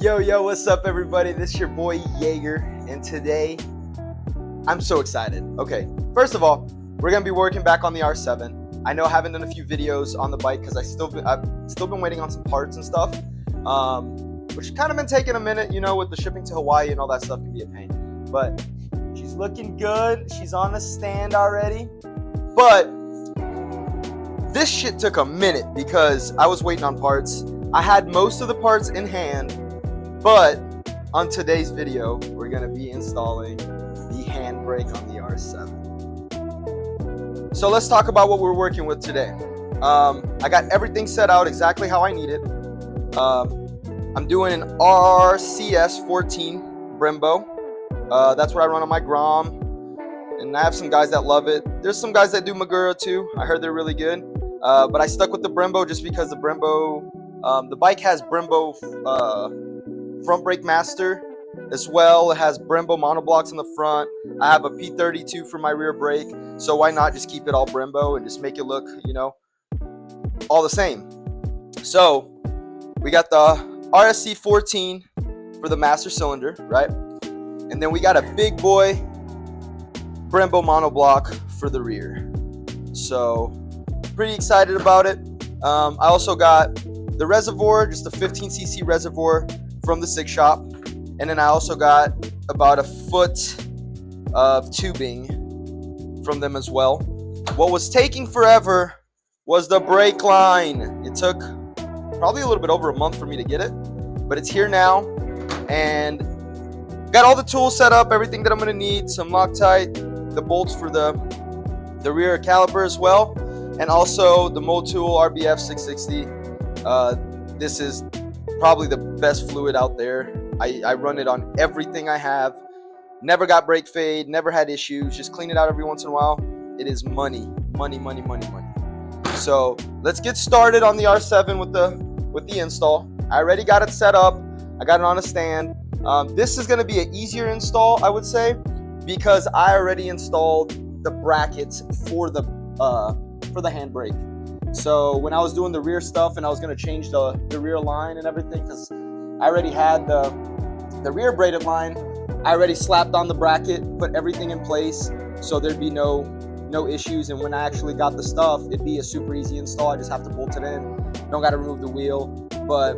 Yo, what's up everybody? This is your boy Jaeger, and today I'm so excited. Okay, first of all, we're gonna be working back on the R7. I know I haven't done a few videos on the bike because I've still been waiting on some parts and stuff, which kind of been taking a minute, you know, with the shipping to Hawaii and all that stuff can be a pain. But she's looking good. She's on the stand already. But this shit took a minute because I was waiting on parts. I had most of the parts in hand. But on today's video, we're going to be installing the handbrake on the R7. So let's talk about what we're working with today. I got everything set out exactly how I need it. I'm doing an RCS14 Brembo. That's what I run on my Grom. And I have some guys that love it. There's some guys that do Magura too. I heard they're really good. But I stuck with the Brembo just because the Brembo, the bike has Brembo front brake master as well. It has Brembo monoblocks in the front. I have a P32 for my rear brake, so why not just keep it all Brembo and just make it look, you know, all the same. So we got the RSC14 for the master cylinder, right? And then we got a big boy Brembo monoblock for the rear. So pretty excited about it. I also got the reservoir, just a 15cc reservoir from the SIG shop, and then I also got about a foot of tubing from them as well. What was taking forever was the brake line. It took probably a little bit over a month for me to get it, but it's here now, and got all the tools set up, everything that I'm going to need, some Loctite, the bolts for the rear caliper as well, and also the Motul RBF660. This is probably the best fluid out there. I run it on everything I have. Never got brake fade, never had issues. Just clean it out every once in a while. It is money. So let's get started on the R7 with the install. I already got it set up. I got it on a stand. This is going to be an easier install, I would say, because I already installed the brackets for the handbrake. So when I was doing the rear stuff and I was going to change the rear line and everything, because I already had the rear braided line, I already slapped on the bracket, put everything in place, so there'd be no issues. And when I actually got the stuff, it'd be a super easy install. I just have to bolt it in, don't got to remove the wheel. But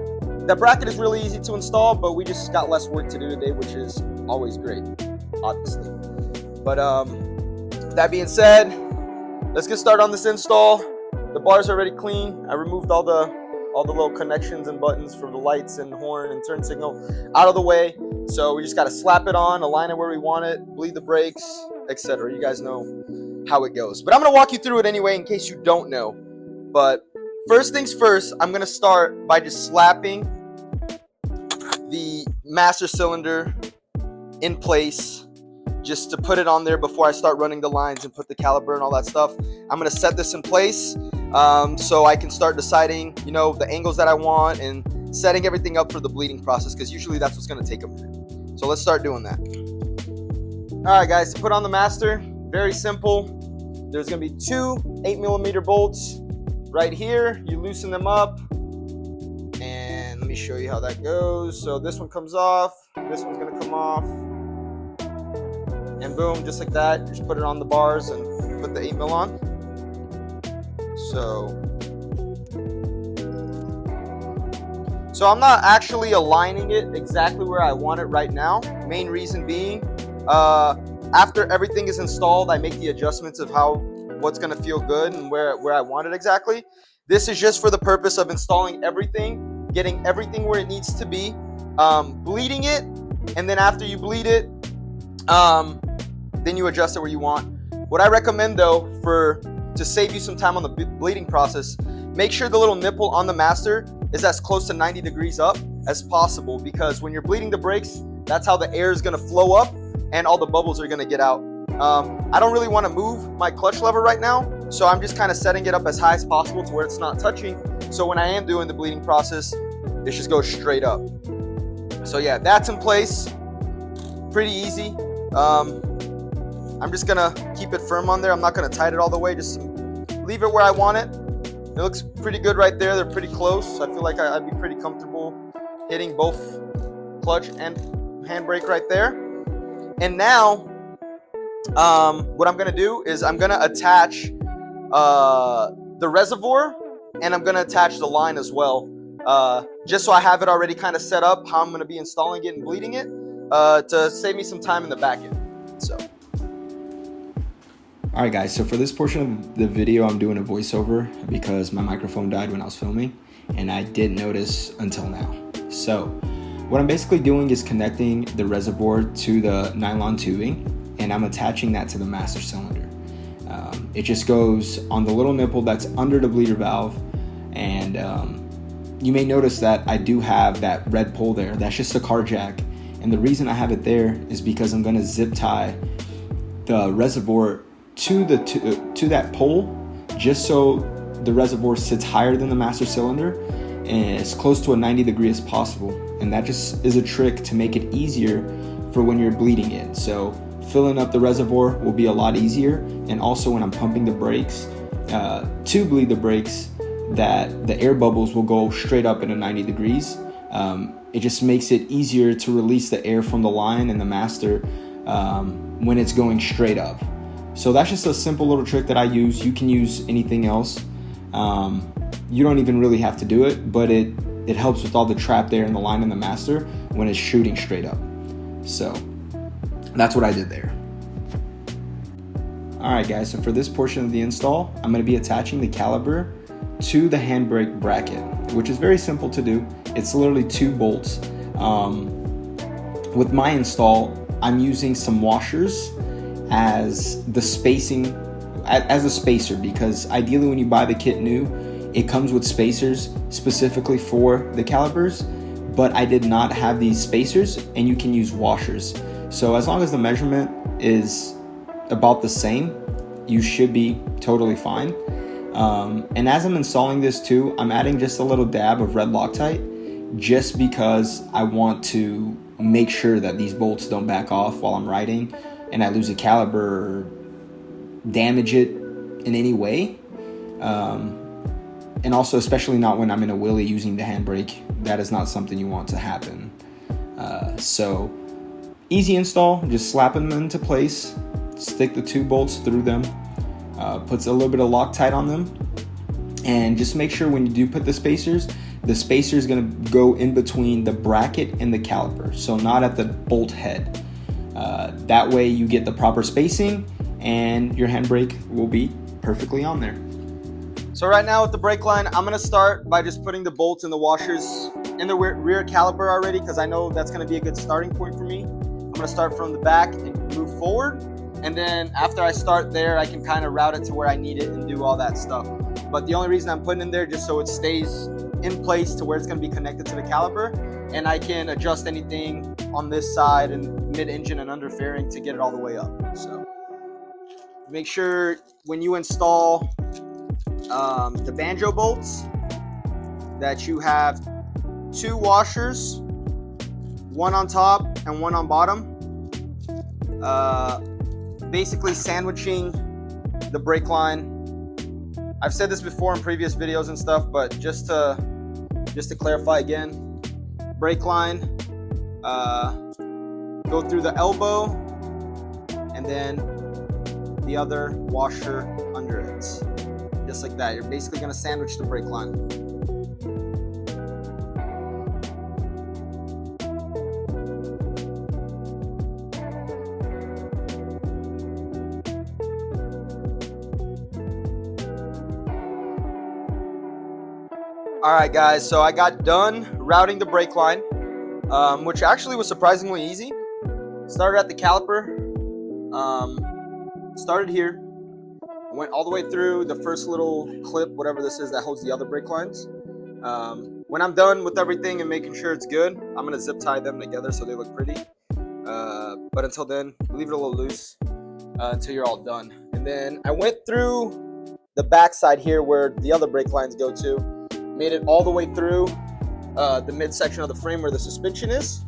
the bracket is really easy to install, but we just got less work to do today, which is always great, obviously. But that being said, let's get started on this install. The bar's already clean. I removed all the little connections and buttons for the lights and horn and turn signal out of the way. So we just got to slap it on, align it where we want it, bleed the brakes, etc. You guys know how it goes. But I'm going to walk you through it anyway in case you don't know. But first things first, I'm going to start by just slapping the master cylinder in place, just to put it on there before I start running the lines and put the caliper and all that stuff. I'm going to set this in place so I can start deciding, you know, the angles that I want and setting everything up for the bleeding process, because usually that's what's going to take a minute. So let's start doing that. All right, guys, to put on the master, very simple. There's going to be two 8mm bolts right here. You loosen them up, and let me show you how that goes. So this one comes off, this one's going to come off. And boom, just like that, just put it on the bars and put the 8mm on. So I'm not actually aligning it exactly where I want it right now. Main reason being, after everything is installed, I make the adjustments of what's gonna feel good and where I want it exactly. This is just for the purpose of installing everything, getting everything where it needs to be, bleeding it, and then after you bleed it, then you adjust it where you want. What I recommend though, to save you some time on the bleeding process, make sure the little nipple on the master is as close to 90 degrees up as possible, because when you're bleeding the brakes, that's how the air is going to flow up and all the bubbles are going to get out. I don't really want to move my clutch lever right now, so I'm just kind of setting it up as high as possible to where it's not touching, so when I am doing the bleeding process, it just goes straight up. So yeah, that's in place. Pretty easy. I'm just gonna keep it firm on there. I'm not gonna tighten it all the way, just leave it where I want it. It looks pretty good right there. They're pretty close. I feel like I'd be pretty comfortable hitting both clutch and handbrake right there. And now what I'm gonna do is I'm gonna attach the reservoir, and I'm gonna attach the line as well, just so I have it already kind of set up how I'm gonna be installing it and bleeding it, to save me some time in the back end. So all right guys, so for this portion of the video I'm doing a voiceover because my microphone died when I was filming and I didn't notice until now. So what I'm basically doing is connecting the reservoir to the nylon tubing, and I'm attaching that to the master cylinder. It just goes on the little nipple that's under the bleeder valve, and you may notice that I do have that red pole there. That's just a car jack, and the reason I have it there is because I'm going to zip tie the reservoir to that pole, just so the reservoir sits higher than the master cylinder and as close to a 90 degree as possible. And that just is a trick to make it easier for when you're bleeding it. So filling up the reservoir will be a lot easier, and also when I'm pumping the brakes to bleed the brakes, that the air bubbles will go straight up into 90 degrees. It just makes it easier to release the air from the line and the master when it's going straight up. So that's just a simple little trick that I use. You can use anything else. You don't even really have to do it, but it helps with all the trapped air in the line and the master when it's shooting straight up. So that's what I did there. Alright guys, so for this portion of the install, I'm going to be attaching the caliper to the handbrake bracket, which is very simple to do. It's literally 2 bolts. With my install, I'm using some washers as the spacing, as a spacer, because ideally when you buy the kit new, it comes with spacers specifically for the calipers, but I did not have these spacers, and you can use washers. So as long as the measurement is about the same, you should be totally fine. And as I'm installing this too, I'm adding just a little dab of red Loctite, just because I want to make sure that these bolts don't back off while I'm riding and I lose a caliper or damage it in any way. And also, especially not when I'm in a wheelie using the handbrake, that is not something you want to happen. So easy install, just slap them into place, stick the 2 bolts through them, puts a little bit of Loctite on them, and just make sure when you do put the spacer is going to go in between the bracket and the caliper, so not at the bolt head. That way you get the proper spacing and your handbrake will be perfectly on there. So right now with the brake line, I'm going to start by just putting the bolts and the washers in the rear caliper already, because I know that's going to be a good starting point for me. I'm going to start from the back and move forward, and then after I start there, I can kind of route it to where I need it and do all that stuff. But the only reason I'm putting in there just so it stays in place to where it's going to be connected to the caliper, and I can adjust anything on this side and mid-engine and under fairing to get it all the way up. So make sure when you install the banjo bolts that you have 2 washers, 1 on top and 1 on bottom, basically sandwiching the brake line. I've said this before in previous videos and stuff, but just to clarify again, brake line, go through the elbow and then the other washer under it. Just like that. You're basically going to sandwich the brake line. Alright guys, so I got done routing the brake line, which actually was surprisingly easy. Started at the caliper, started here, went all the way through the first little clip, whatever this is that holds the other brake lines. When I'm done with everything and making sure it's good, I'm going to zip tie them together so they look pretty. But until then, leave it a little loose until you're all done. And then I went through the back side here where the other brake lines go to. Made it all the way through the midsection of the frame where the suspension is.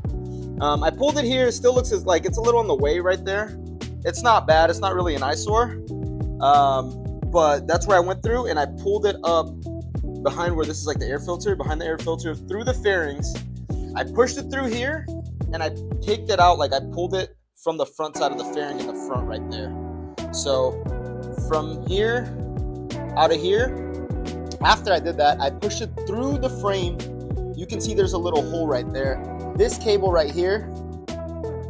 I pulled it here. It still looks like it's a little in the way right there. It's not bad. It's not really an eyesore. But that's where I went through, and I pulled it up behind where this is like the air filter, behind the air filter, through the fairings. I pushed it through here, and I picked it out, like I pulled it from the front side of the fairing in the front right there. So from here, out of here, after I did that, I pushed it through the frame. You can see there's a little hole right there. This cable right here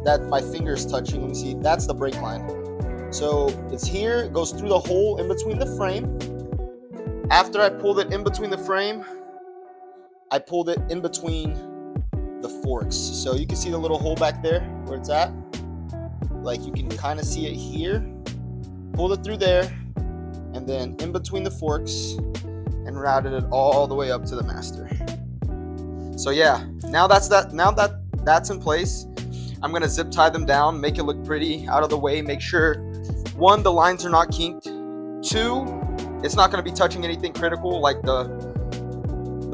that my finger's touching, let me see, that's the brake line. So it's here, it goes through the hole in between the frame. After I pulled it in between the frame, I pulled it in between the forks. So you can see the little hole back there where it's at. Like you can kind of see it here. Pulled it through there, and then in between the forks, and routed it all the way up to the master. So yeah, now that that's in place, I'm gonna zip tie them down, make it look pretty, out of the way, make sure, one, the lines are not kinked, two, it's not gonna be touching anything critical like the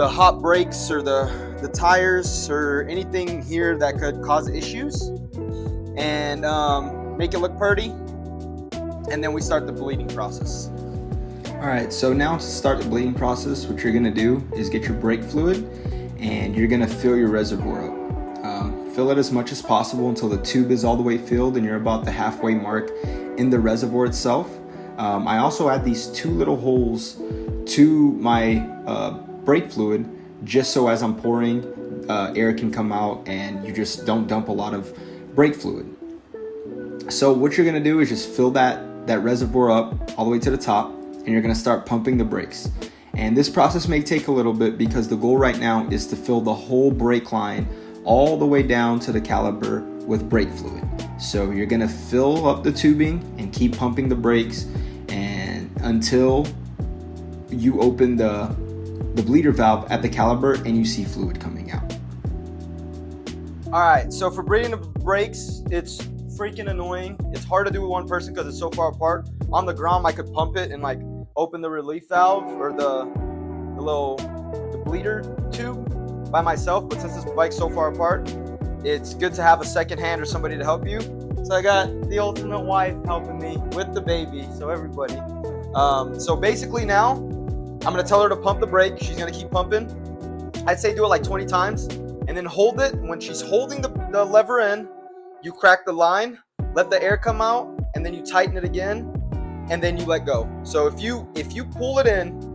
hot brakes or the tires or anything here that could cause issues, and make it look pretty, and then we start the bleeding process. Alright, so now to start the bleeding process, what you're gonna do is get your brake fluid and you're gonna fill your reservoir up. Fill it as much as possible until the tube is all the way filled and you're about the halfway mark in the reservoir itself. I also add these two little holes to my brake fluid just so as I'm pouring, air can come out and you just don't dump a lot of brake fluid. So what you're gonna do is just fill that reservoir up all the way to the top, and you're gonna start pumping the brakes. And this process may take a little bit because the goal right now is to fill the whole brake line all the way down to the caliper with brake fluid. So you're gonna fill up the tubing and keep pumping the brakes and until you open the bleeder valve at the caliper and you see fluid coming out. All right, so for bleeding the brakes, it's freaking annoying. It's hard to do with one person because it's so far apart. On the Grom, I could pump it and like open the relief valve or the bleeder tube by myself, but since this bike's so far apart, it's good to have a second hand or somebody to help you. So I got the ultimate wife helping me with the baby, so everybody. So basically now, I'm gonna tell her to pump the brake. She's gonna keep pumping. I'd say do it like 20 times, and then hold it. When she's holding the lever in, you crack the line, let the air come out, and then you tighten it again, and then you let go. So if you pull it in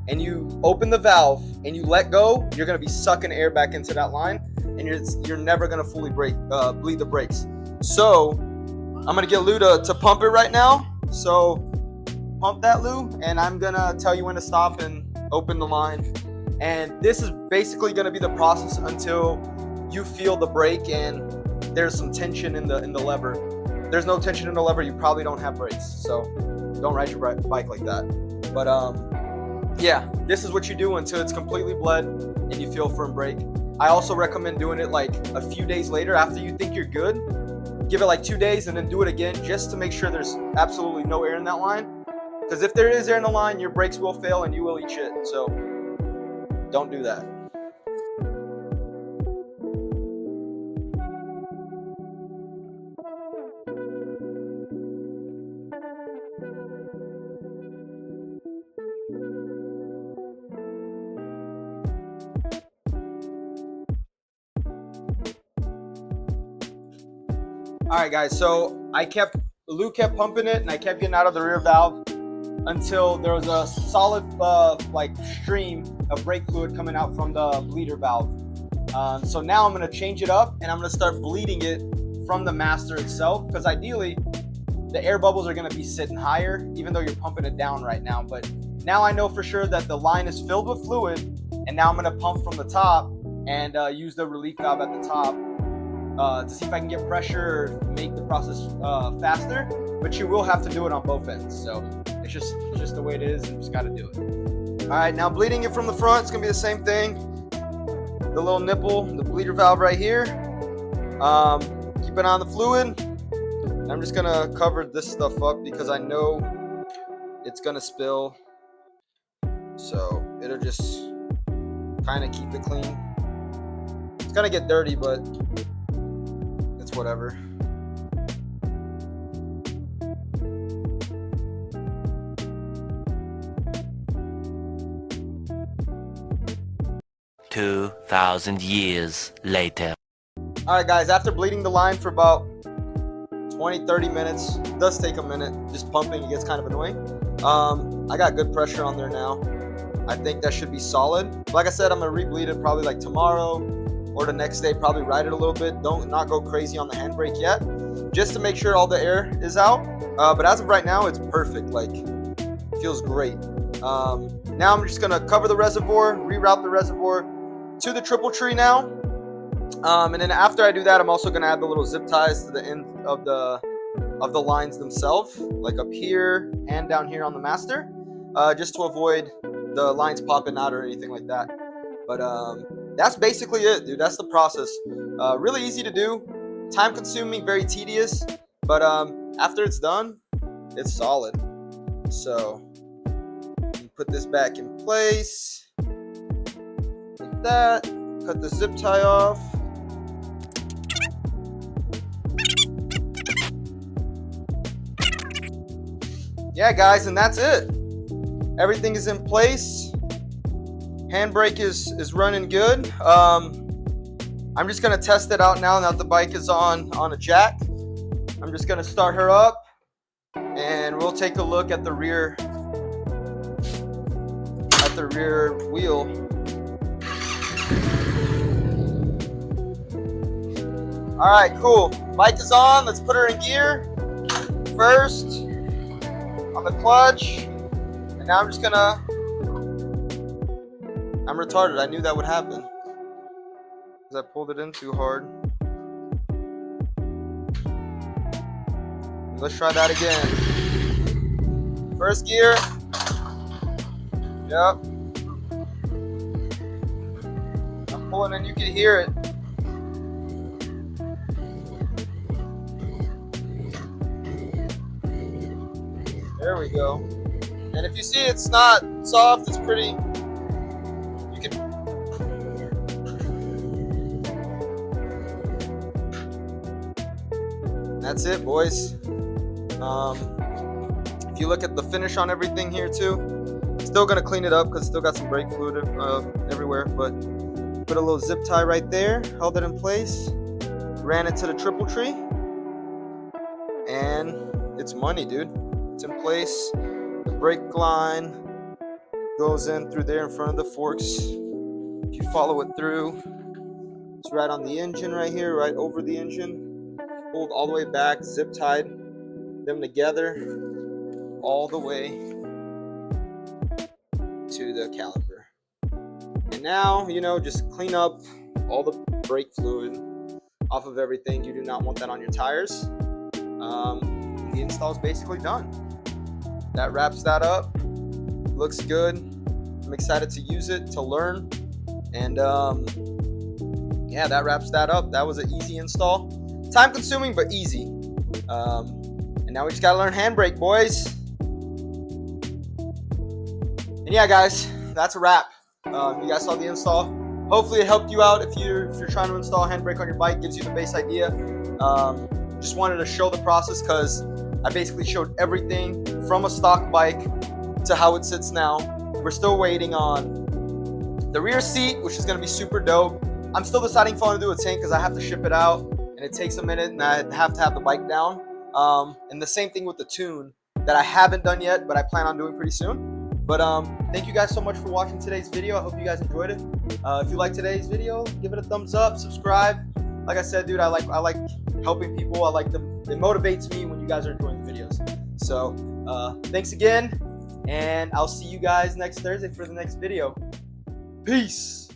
and you open the valve and you let go, you're gonna be sucking air back into that line, and you're never gonna fully bleed the brakes. So I'm gonna get Lou to pump it right now. So pump that, Lou, and I'm gonna tell you when to stop and open the line. And this is basically gonna be the process until you feel the brake and there's some tension in the lever. If there's no tension in the lever, you probably don't have brakes. So don't ride your bike like that. But yeah, this is what you do until it's completely bled and you feel firm brake. I also recommend doing it like a few days later after you think you're good. Give it like 2 days and then do it again just to make sure there's absolutely no air in that line. Because if there is air in the line, your brakes will fail and you will eat shit. So don't do that. All right, guys, so Lou kept pumping it and I kept getting out of the rear valve until there was a solid like stream of brake fluid coming out from the bleeder valve. So now I'm gonna change it up and I'm gonna start bleeding it from the master itself, because ideally the air bubbles are gonna be sitting higher even though you're pumping it down right now. But now I know for sure that the line is filled with fluid, and now I'm gonna pump from the top and use the relief valve at the top to see if I can get pressure or make the process faster. But you will have to do it on both ends. So it's just the way it is, and you just got to do it. All right, now bleeding it from the front, it's gonna be the same thing. The little nipple, the bleeder valve right here. Keep an eye on the fluid. And I'm just gonna cover this stuff up because I know it's gonna spill. So it'll just kind of keep it clean. It's gonna get dirty, but it's whatever. "2,000 years later." All right, guys, after bleeding the line for about 20-30 minutes, it does take a minute, just pumping, it gets kind of annoying. I got good pressure on there now. I think that should be solid. Like I said, I'm gonna re-bleed it probably like tomorrow or the next day, probably ride it a little bit. Don't not go crazy on the handbrake yet, just to make sure all the air is out. But as of right now, it's perfect. Like, it feels great. Now I'm just gonna cover the reservoir, reroute the reservoir to the triple tree now. And then after I do that, I'm also gonna add the little zip ties to the end of the lines themselves, like up here and down here on the master, just to avoid the lines popping out or anything like that. But that's basically it, dude. That's the process. Really easy to do, time consuming, very tedious, but after it's done, it's solid. So put this back in place like that, cut the zip tie off. Yeah, guys, and that's it. Everything is in place. Handbrake is running good. I'm just gonna test it out now that the bike is on a jack. I'm just gonna start her up, and we'll take a look at the rear wheel. All right, cool. Bike is on. Let's put her in gear. First, on the clutch, and now I'm retarded. I knew that would happen because I pulled it in too hard. Let's try that again. First gear. Yep. I'm pulling and you can hear it. There we go. And if you see it's not soft, it's pretty, you can, that's it, boys. If you look at the finish on everything here too, still gonna clean it up because still got some brake fluid everywhere, but put a little zip tie right there, held it in place, ran it to the triple tree, and it's money, dude. It's in place. The brake line goes in through there in front of the forks. If you follow it through, it's right on the engine right here, right over the engine. Pulled all the way back, zip tied them together all the way to the caliper. And now, you know, just clean up all the brake fluid off of everything. You do not want that on your tires. The install is basically done. That wraps that up. Looks good. I'm excited to use it, to learn. And yeah, that wraps that up. That was an easy install. Time consuming, but easy. And now we just gotta learn handbrake, boys. And yeah, guys, that's a wrap. You guys saw the install. Hopefully it helped you out if you're trying to install a handbrake on your bike, gives you the base idea. Just wanted to show the process because I basically showed everything from a stock bike to how it sits now. We're still waiting on the rear seat, which is going to be super dope. I'm still deciding if I want to do a tank because I have to ship it out and it takes a minute and I have to have the bike down. And the same thing with the tune that I haven't done yet, but I plan on doing pretty soon. But thank you guys so much for watching today's video. I hope you guys enjoyed it. If you like today's video, give it a thumbs up, subscribe. Like I said, dude, I like helping people. I like them. It motivates me when you guys are enjoying the videos. So thanks again, and I'll see you guys next Thursday for the next video. Peace.